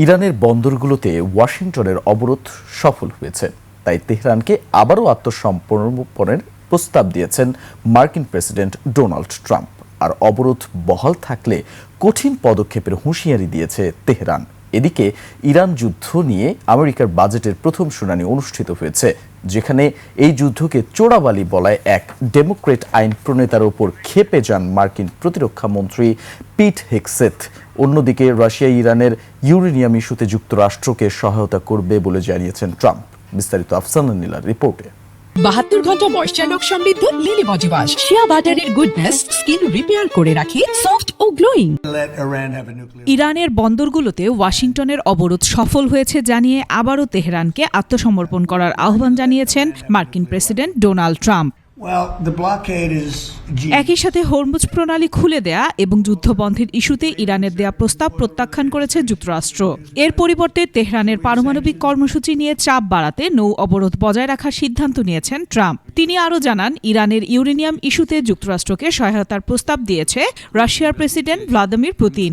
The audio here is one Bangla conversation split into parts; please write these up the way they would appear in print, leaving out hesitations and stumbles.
ইরানের বন্দরগুলোতে ওয়াশিংটনের অবরোধ সফল হয়েছে, তাই তেহরানকে আবারও আত্মসমর্পণের প্রস্তাব দিয়েছেন মার্কিন প্রেসিডেন্ট ডোনাল্ড ট্রাম্প। আর অবরোধ বহাল থাকলে কঠিন পদক্ষেপের হুঁশিয়ারি দিয়েছে তেহরান। এদিকে ইরান যুদ্ধ নিয়ে আমেরিকার বাজেটের প্রথম শুনানি অনুষ্ঠিত হয়েছে, যেখানে এই যুদ্ধকে চোরাবালি বলায় এক ডেমোক্রেট আইন প্রণেতার ওপর ক্ষেপে যান মার্কিন প্রতিরক্ষা মন্ত্রী পিট হেগসেথ। অন্যদিকে রাশিয়া ইরানের ইউরেনিয়াম ইস্যুতে যুক্তরাষ্ট্রকে সহায়তা করবে বলে জানিয়েছেন ট্রাম্প। বিস্তারিত আফসানা নীলার রিপোর্টে। 72 ঘন্টা ময়েশ্চার লক সমৃদ্ধ লিলি বডি ওয়াশ শিয়া বাটারের গুডনেস স্কিন রিপেয়ার করে রাখে সফট ও গ্লোয়িং। ইরানের বন্দরগুলোতে ওয়াশিংটনের অবরোধ সফল হয়েছে জানিয়ে আবারও তেহরানকে আত্মসমর্পণ করার আহ্বান জানিয়েছেন মার্কিন প্রেসিডেন্ট ডোনাল্ড ট্রাম্প। একই সাথে হরমুজ প্রণালী খুলে দেয়া এবং যুদ্ধবন্ধের ইস্যুতে ইরানের দেয়া প্রস্তাব প্রত্যাখ্যান করেছে যুক্তরাষ্ট্র। এর পরিবর্তে তেহরানের পারমাণবিক কর্মসূচি নিয়ে চাপ বাড়াতে নৌ অবরোধ বজায় রাখার সিদ্ধান্ত নিয়েছেন ট্রাম্প। তিনি আরও জানান, ইরানের ইউরেনিয়াম ইস্যুতে যুক্তরাষ্ট্রকে সহায়তার প্রস্তাব দিয়েছে রাশিয়ার প্রেসিডেন্ট ভ্লাদিমির পুতিন।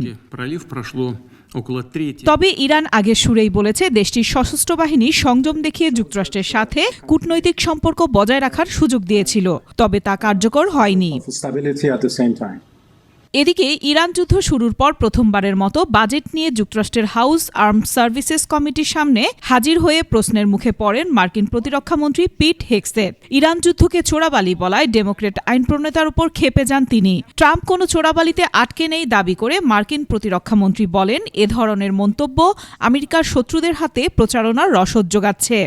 তবে ইরান আগের সুরেই বলেছে দেশটির সশস্ত্র বাহিনী সংযম দেখিয়ে যুক্তরাষ্ট্রের সাথে কূটনৈতিক সম্পর্ক বজায় রাখার সুযোগ দিয়েছিল, তবে তা কার্যকর হয়নি। এদিকে ইরান যুদ্ধ শুরুর পর প্রথমবারের মতো বাজেট নিয়ে যুক্তরাষ্ট্রের হাউস আর্মড সার্ভিসেস কমিটির সামনে হাজির হয়ে প্রশ্নের মুখে পড়েন মার্কিন প্রতিরক্ষামন্ত্রী পিট হেগসেথ। ইরান যুদ্ধকে চোরাবালি বলায় ডেমোক্রেট আইন প্রণেতার উপর ক্ষেপে যান তিনি। ট্রাম্প কোনো চোরাবালিতে আটকে নেই দাবি করে মার্কিন প্রতিরক্ষামন্ত্রী বলেন, এ ধরনের মন্তব্য আমেরিকার শত্রুদের হাতে প্রচারণার রসদ যোগাচ্ছে।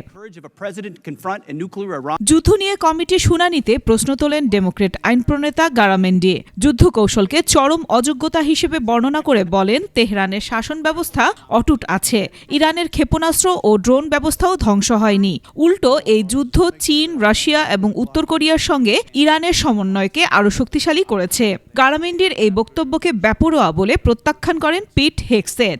যুদ্ধ নিয়ে কমিটি শুনানিতে প্রশ্ন তোলেন ডেমোক্রেট আইন প্রণেতা গারামেন্ডি। যুদ্ধ কৌশলকে চরম অযোগ্যতা হিসেবে বর্ণনা করে বলেন, তেহরানের শাসন ব্যবস্থা অটুট আছে, ইরানের ক্ষেপণাস্ত্র ও ড্রোন ব্যবস্থাও ধ্বংস হয়নি। উল্টো এই যুদ্ধ চীন, রাশিয়া এবং উত্তর কোরিয়ার সঙ্গে ইরানের সমন্বয়কে আরও শক্তিশালী করেছে। গারামেন্ডির এই বক্তব্যকে বেপরোয়া বলে প্রত্যাখ্যান করেন পিট হেগসেথ।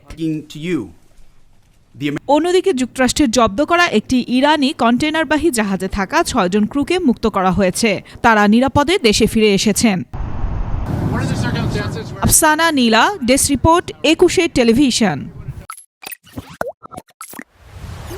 অন্যদিকে যুক্তরাষ্ট্রের জব্দ করা একটি ইরানি কন্টেইনারবাহী জাহাজে থাকা 6 জন ক্রুকে মুক্ত করা হয়েছে। তারা নিরাপদে দেশে ফিরে এসেছেন। আফসানা নীলা, ডেস্ক রিপোর্ট, 21 টেলিভিশন।